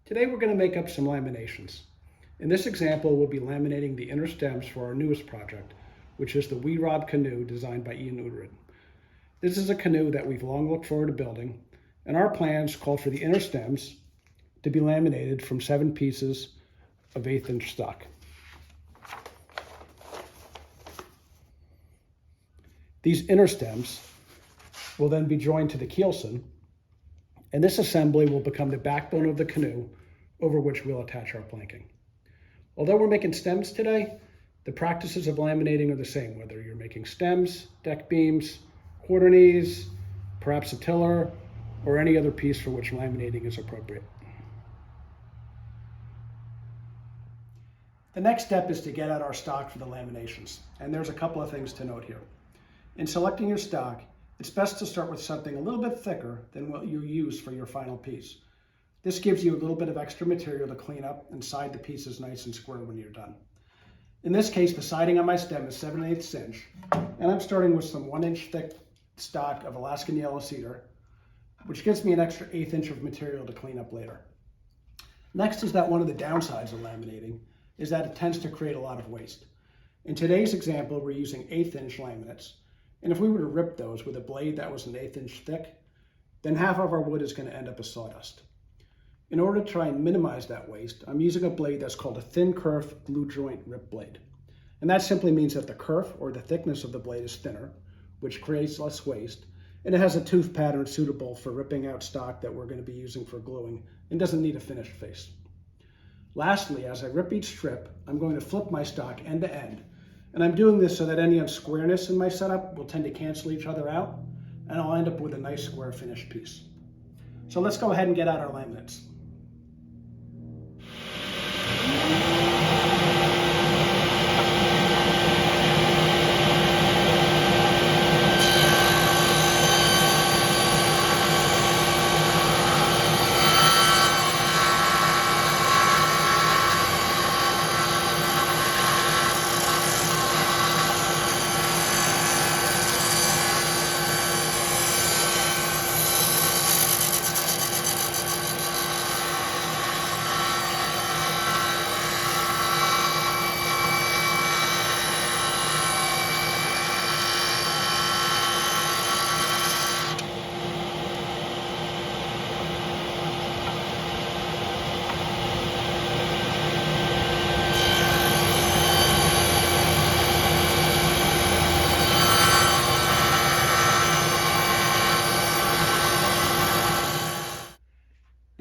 Today we're going to make up some laminations. In this example, we'll be laminating the inner stems for our newest project, which is the wee rod canoe designed by Iain Oughtred. This is a canoe that we've long looked forward to building, and our plans call for the inner stems to be laminated from 7 pieces of 1/8" stock. These inner stems will then be joined to the keelson, and this assembly will become the backbone of the canoe over which we'll attach our planking. Although we're making stems today, the practices of laminating are the same, whether you're making stems, deck beams, quarter knees, perhaps a tiller, or any other piece for which laminating is appropriate. The next step is to get out our stock for the laminations, and there's a couple of things to note here. In selecting your stock, it's best to start with something a little bit thicker than what you use for your final piece. This gives you a little bit of extra material to clean up and side the pieces nice and square when you're done. In this case, the siding on my stem is 7/8 inch, and I'm starting with some 1 inch thick stock of Alaskan yellow cedar, which gives me an extra 1/8 inch of material to clean up later. Next is that one of the downsides of laminating is that it tends to create a lot of waste. In today's example, we're using 1/8 inch laminates, and if we were to rip those with a blade that was an 1/8 inch thick, then half of our wood is going to end up as sawdust. In order to try and minimize that waste, I'm using a blade that's called a thin kerf glue joint rip blade. And that simply means that the kerf, or the thickness of the blade, is thinner, which creates less waste, and it has a tooth pattern suitable for ripping out stock that we're going to be using for gluing and doesn't need a finished face. Lastly, as I rip each strip, I'm going to flip my stock end to end, and I'm doing this so that any unsquareness in my setup will tend to cancel each other out, and I'll end up with a nice square finished piece. So let's go ahead and get out our laminates.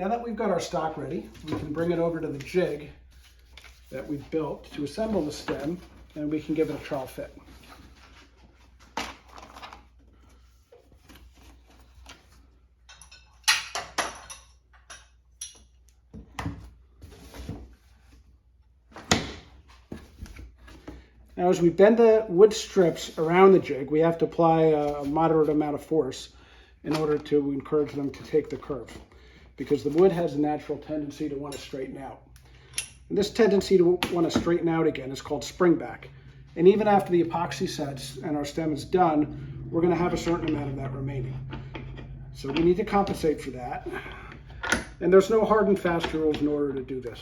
Now that we've got our stock ready, we can bring it over to the jig that we've built to assemble the stem, and we can give it a trial fit. Now as we bend the wood strips around the jig, we have to apply a moderate amount of force in order to encourage them to take the curve, because the wood has a natural tendency to want to straighten out. And this tendency to want to straighten out again is called springback. And even after the epoxy sets and our stem is done, we're going to have a certain amount of that remaining. So we need to compensate for that. And there's no hard and fast rules in order to do this.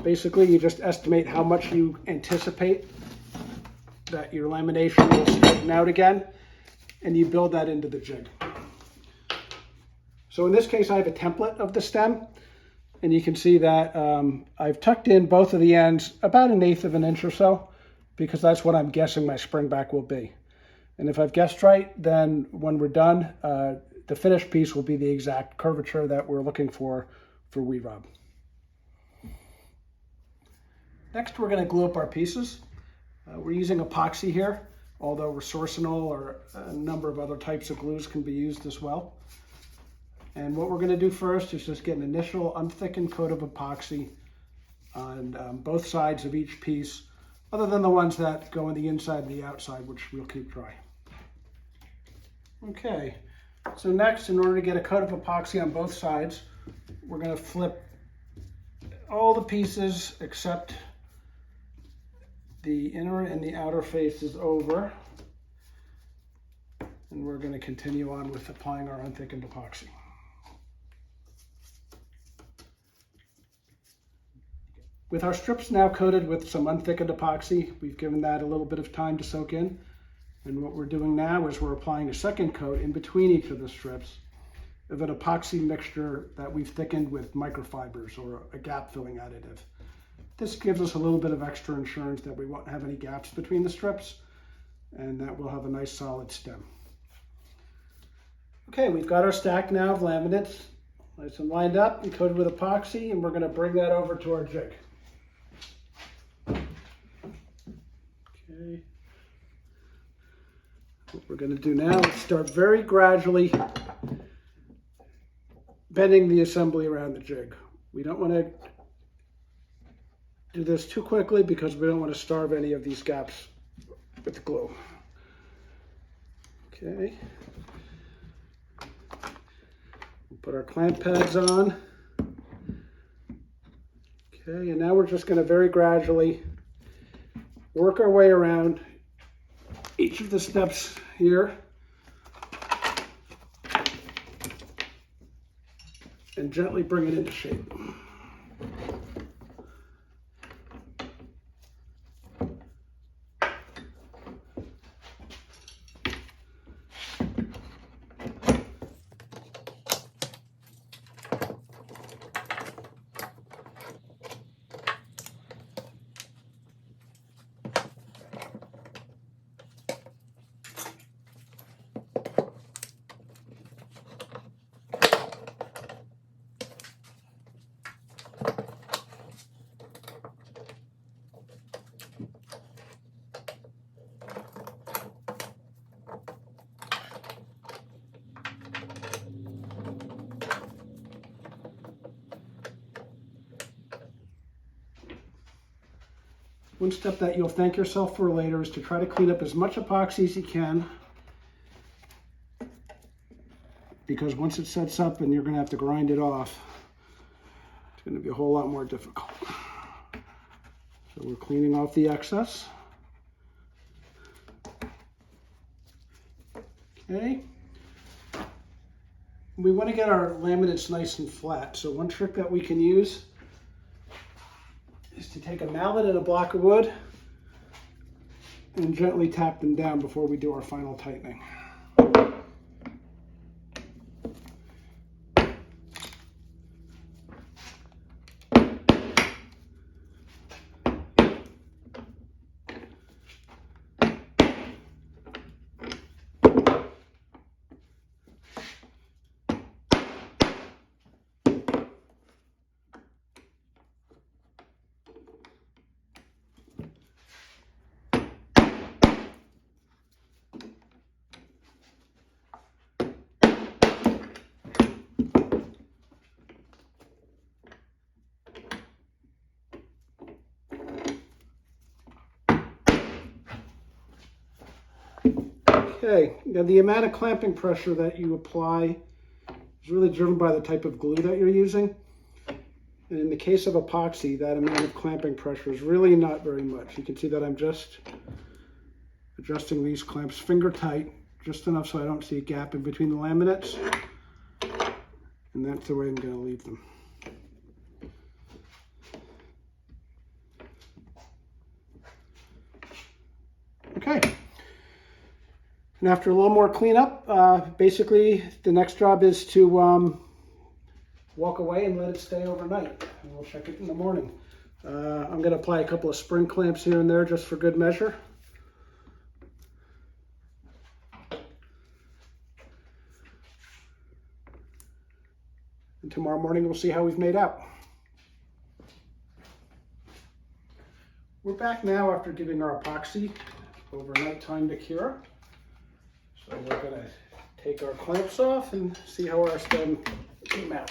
Basically, you just estimate how much you anticipate that your lamination will straighten out again, and you build that into the jig. So in this case, I have a template of the stem, and you can see that I've tucked in both of the ends about 1/8 inch or so, because that's what I'm guessing my springback will be. And if I've guessed right, then when we're done, the finished piece will be the exact curvature that we're looking for wee rod. Next, we're going to glue up our pieces. We're using epoxy here, although resorcinol or a number of other types of glues can be used as well. And what we're going to do first is just get an initial unthickened coat of epoxy on both sides of each piece, other than the ones that go on the inside and the outside, which we'll keep dry. Okay, so next, in order to get a coat of epoxy on both sides, we're going to flip all the pieces except the inner and the outer faces over, and we're going to continue on with applying our unthickened epoxy. With our strips now coated with some unthickened epoxy, we've given that a little bit of time to soak in. And what we're doing now is we're applying a second coat in between each of the strips of an epoxy mixture that we've thickened with microfibers or a gap filling additive. This gives us a little bit of extra insurance that we won't have any gaps between the strips and that we'll have a nice solid stem. Okay, we've got our stack now of laminates nice and lined up and coated with epoxy, and we're going to bring that over to our jig. Okay. What we're going to do now is start very gradually bending the assembly around the jig. We don't want to do this too quickly because we don't want to starve any of these gaps with the glue. Okay. We'll put our clamp pads on. Okay, and now we're just going to very gradually work our way around each of the steps here and gently bring it into shape. One step that you'll thank yourself for later is to try to clean up as much epoxy as you can, because once it sets up and you're going to have to grind it off, it's going to be a whole lot more difficult. So we're cleaning off the excess. Okay. We want to get our laminates nice and flat, so one trick that we can use is to take a mallet and a block of wood and gently tap them down before we do our final tightening. Okay, now the amount of clamping pressure that you apply is really driven by the type of glue that you're using. And in the case of epoxy, that amount of clamping pressure is really not very much. You can see that I'm just adjusting these clamps finger tight, just enough so I don't see a gap in between the laminates. And that's the way I'm going to leave them. Okay. And after a little more cleanup, basically the next job is to walk away and let it stay overnight. And we'll check it in the morning. I'm going to apply a couple of spring clamps here and there just for good measure. And tomorrow morning we'll see how we've made out. We're back now after giving our epoxy overnight time to cure. So we're going to take our clamps off and see how our stem came out.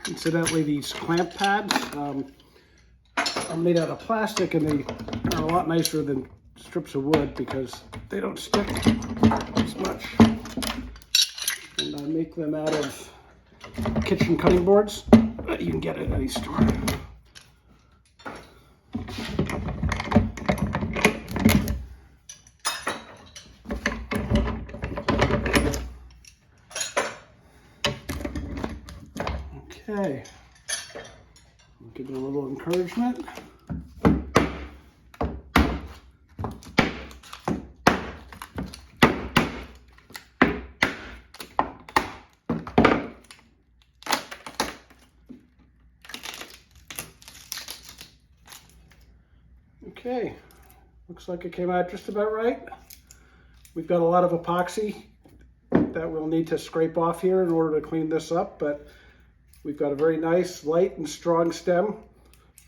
Incidentally, these clamp pads are made out of plastic, and they are a lot nicer than strips of wood because they don't stick as much. And I make them out of kitchen cutting boards. that you can get at any store. Okay, give it a little encouragement. Okay, looks like it came out just about right. We've got a lot of epoxy that we'll need to scrape off here in order to clean this up, but we've got a very nice, light and strong stem.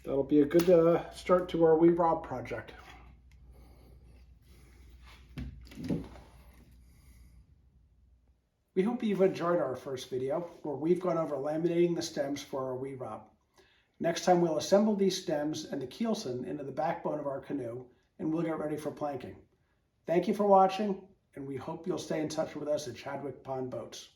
That'll be a good start to our wee rob project. We hope you've enjoyed our first video where we've gone over laminating the stems for our wee rob. Next time we'll assemble these stems and the keelson into the backbone of our canoe, and we'll get ready for planking. Thank you for watching, and we hope you'll stay in touch with us at Chadwick Pond Boats.